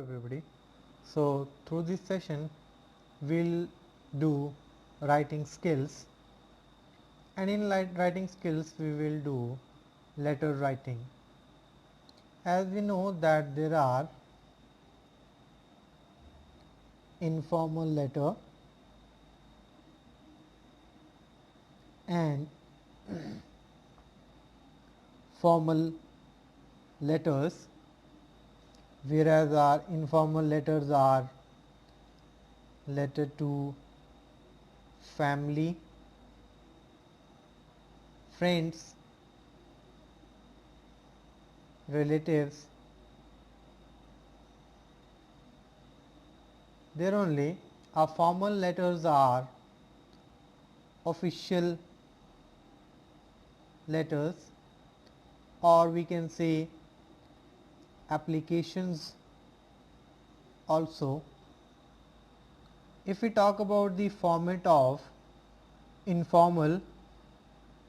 everybody. So through this session we'll do writing skills, and in writing skills we will do letter writing. As we know that there are informal letter and formal letters, whereas our informal letters are letter to family, friends, relatives. There only our formal letters are official letters, or we can say applications also. If we talk about the format of informal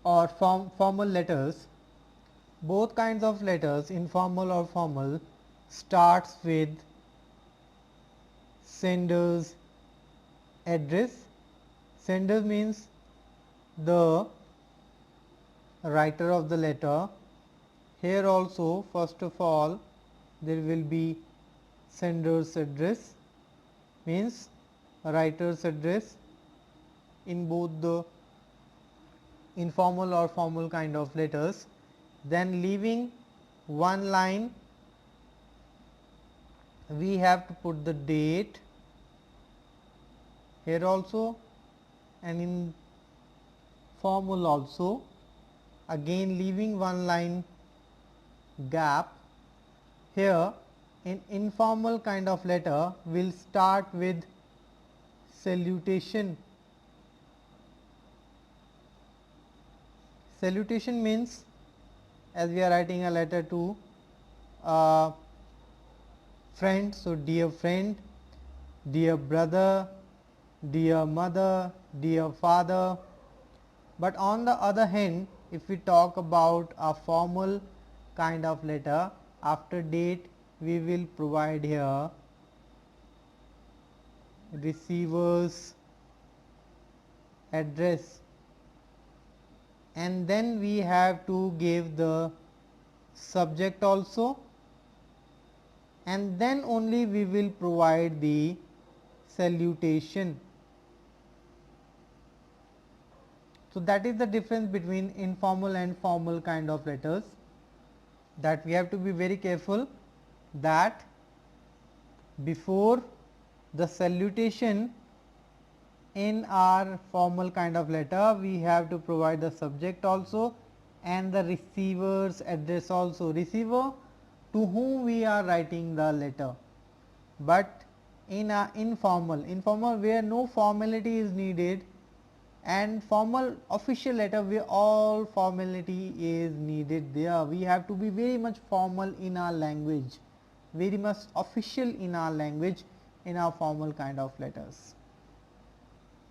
or formal letters, both kinds of letters, informal or formal, starts with sender's address. Sender means the writer of the letter. Here also first of all there will be sender's address, means writer's address in both the informal or formal kind of letters. Then leaving one line we have to put the date here also, and in formal also again leaving one line gap. Here in informal kind of letter we will start with salutation. Salutation means, as we are writing a letter to a friend, so dear friend, dear brother, dear mother, dear father. But on the other hand, if we talk about a formal kind of letter, after date we will provide here receiver's address, and then we have to give the subject also, and then only we will provide the salutation. So that is the difference between informal and formal kind of letters, that we have to be very careful that before the salutation in our formal kind of letter we have to provide the subject also and the receiver's address also, receiver to whom we are writing the letter. But in a informal where no formality is needed, and formal official letter where all formality is needed, there we have to be very much formal in our language, very much official in our language in our formal kind of letters.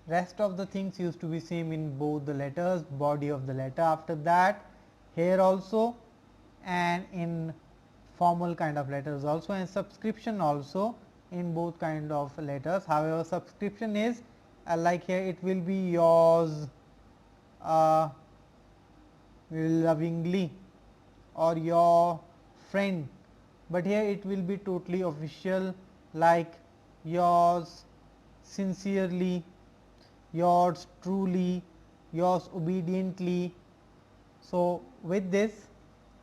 Rest of the things used to be same in both the letters, body of the letter. After that here also, and in formal kind of letters also, and subscription also in both kind of letters. However, subscription is like here it will be yours lovingly or your friend, but here it will be totally official, like yours sincerely, yours truly, yours obediently. So with this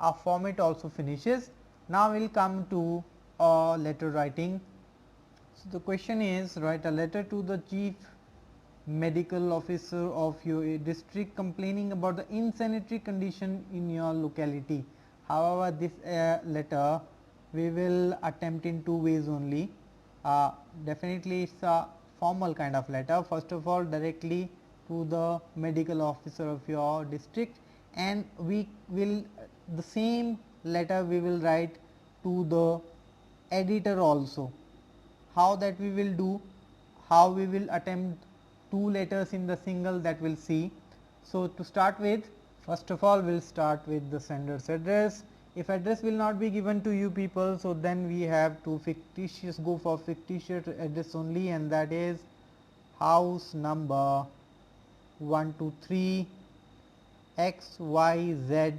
our format also finishes. Now we will come to letter writing. So the question is, write a letter to the chief medical officer of your district complaining about the insanitary condition in your locality. However, this letter we will attempt in two ways only. Definitely it's a formal kind of letter. First of all, directly to the medical officer of your district, and we will the same letter we will write to the editor also. How that we will do, how we will attempt two letters in the single, that we will see. So to start with, first of all we will start with the sender's address. If address will not be given to you people, so then we have to fictitious, go for fictitious address only, and that is house number 123 XYZ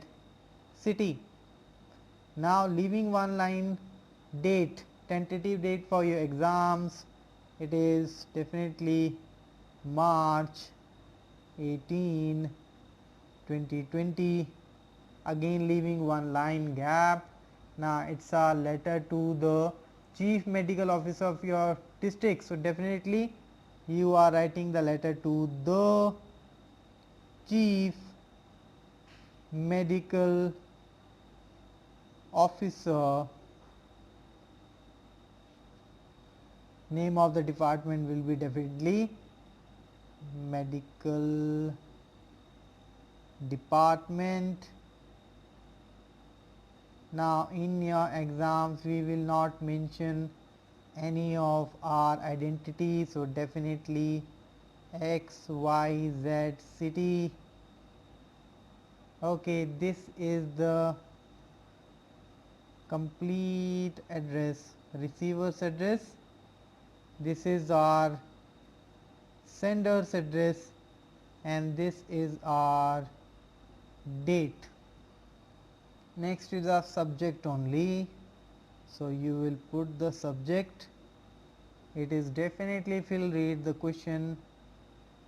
city. Now leaving one line, date, tentative date for your exams, it is definitely March 18, 2020. Again leaving one line gap. Now it's a letter to the chief medical officer of your district. So definitely you are writing the letter to the chief medical officer. Name of the department will be definitely medical department. Now in your exams we will not mention any of our identity, so definitely XYZ city. Okay, this is the complete address, receiver's address. This is our sender's address, and this is our date. Next is our subject only. So you will put the subject. It is definitely, if you will read the question,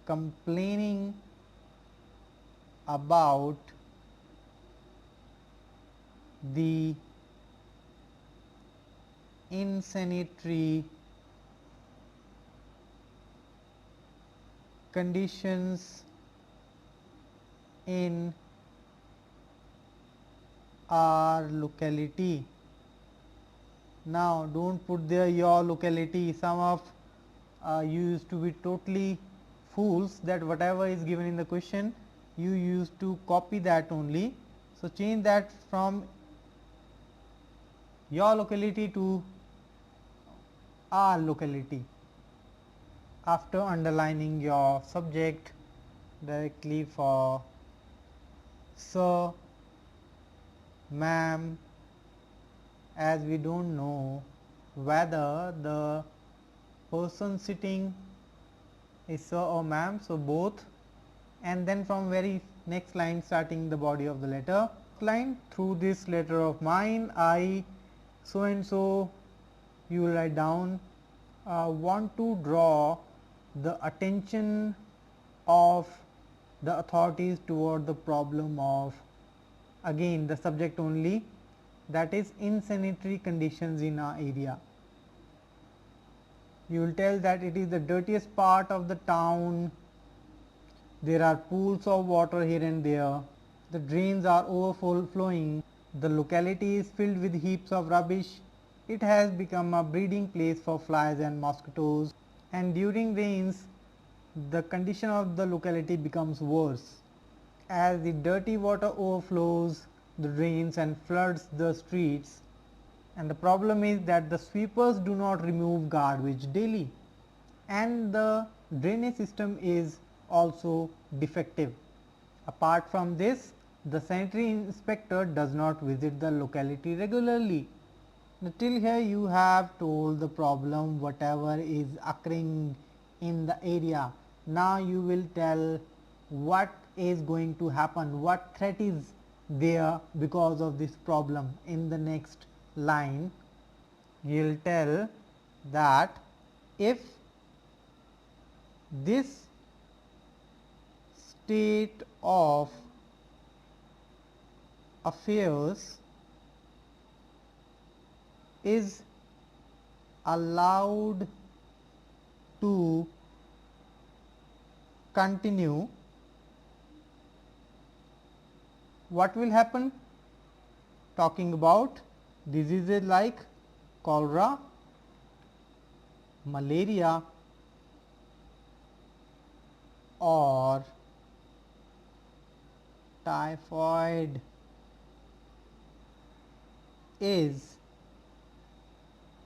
complaining about the insanitary conditions in our locality. Now don't put there your locality. Some of you used to be totally fools that whatever is given in the question you used to copy that only. So change that from your locality to our locality after underlining your subject directly for sir, ma'am, as we do not know whether the person sitting is sir or ma'am. So both, and then from very next line starting the body of the letter line, through this letter of mine I so and so, you will write down, want to draw the attention of the authorities toward the problem of, again the subject only, that is insanitary conditions in our area. You will tell that it is the dirtiest part of the town, there are pools of water here and there, the drains are overflowing, the locality is filled with heaps of rubbish, it has become a breeding place for flies and mosquitoes, and during rains the condition of the locality becomes worse as the dirty water overflows the drains and floods the streets, and the problem is that the sweepers do not remove garbage daily, and the drainage system is also defective. Apart from this, the sanitary inspector does not visit the locality regularly. Now, till here you have told the problem whatever is occurring in the area. Now you will tell what is going to happen, what threat is there because of this problem. In the next line you will tell that if this state of affairs is allowed to continue, what will happen? Talking about diseases like cholera, malaria or typhoid is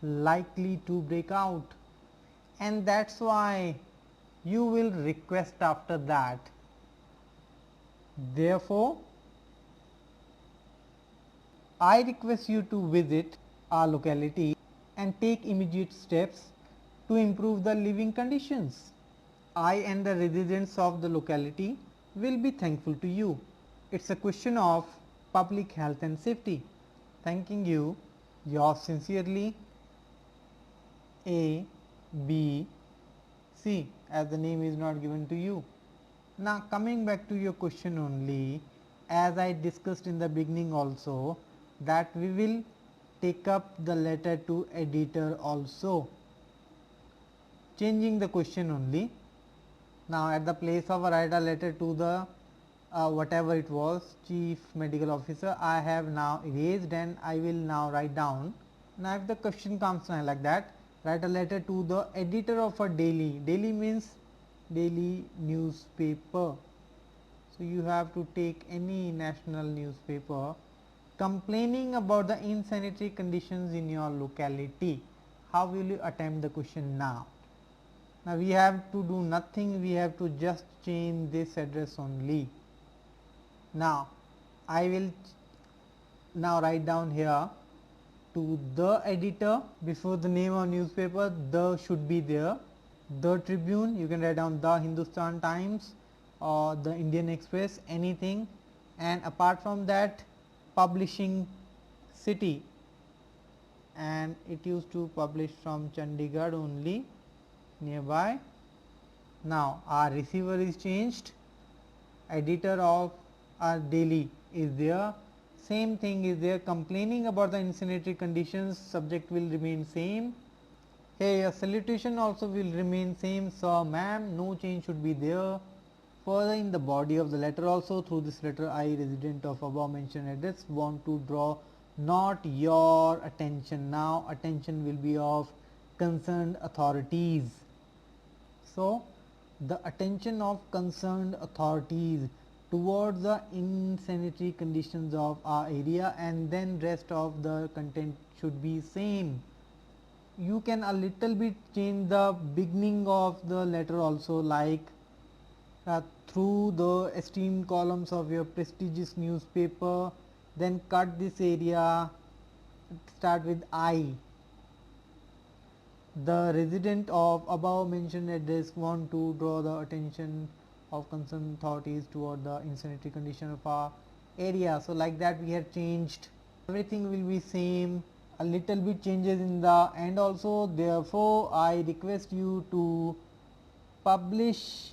likely to break out, and that is why you will request after that. Therefore, I request you to visit our locality and take immediate steps to improve the living conditions. I and the residents of the locality will be thankful to you. It is a question of public health and safety. Thanking you, yours sincerely, A, B, C, as the name is not given to you. Now, coming back to your question only, as I discussed in the beginning also, that we will take up the letter to editor also, changing the question only. Now, at the place of write a letter to the whatever it was chief medical officer, I have now erased and I will now write down. Now, if the question comes like that, write a letter to the editor of a daily. Daily means daily newspaper. So, you have to take any national newspaper complaining about the insanitary conditions in your locality. How will you attempt the question now? Now, we have to do nothing, we have to just change this address only. Now, I will now write down here to the editor. Before the name of newspaper, the should be there. The Tribune, you can write down the Hindustan Times or the Indian Express, anything, and apart from that, publishing city, and it used to publish from Chandigarh only nearby. Now, our receiver is changed, editor of our daily is there, same thing is there, complaining about the insanitary conditions, subject will remain same. Here your salutation also will remain same, sir, ma'am, no change should be there. Further, in the body of the letter also, through this letter I, resident of above mentioned address, want to draw not your attention. Now, attention will be of concerned authorities. So, the attention of concerned authorities towards the insanitary conditions of our area, and then rest of the content should be same. You can a little bit change the beginning of the letter also, like through the esteemed columns of your prestigious newspaper, then cut this area, start with I. The resident of above mentioned address want to draw the attention of concerned authorities toward the insanitary condition of our area. So, like that we have changed, everything will be same, a little bit changes in the end also. Therefore, I request you to publish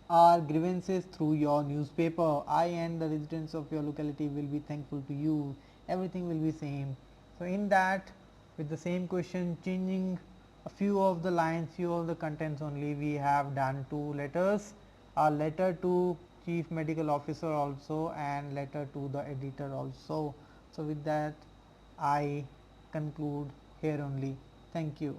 our grievances through your newspaper. I and the residents of your locality will be thankful to you, everything will be same. So, in that, with the same question, changing a few of the lines, few of the contents only, we have done two letters, a letter to chief medical officer also and letter to the editor also. So, with that I conclude here only. Thank you.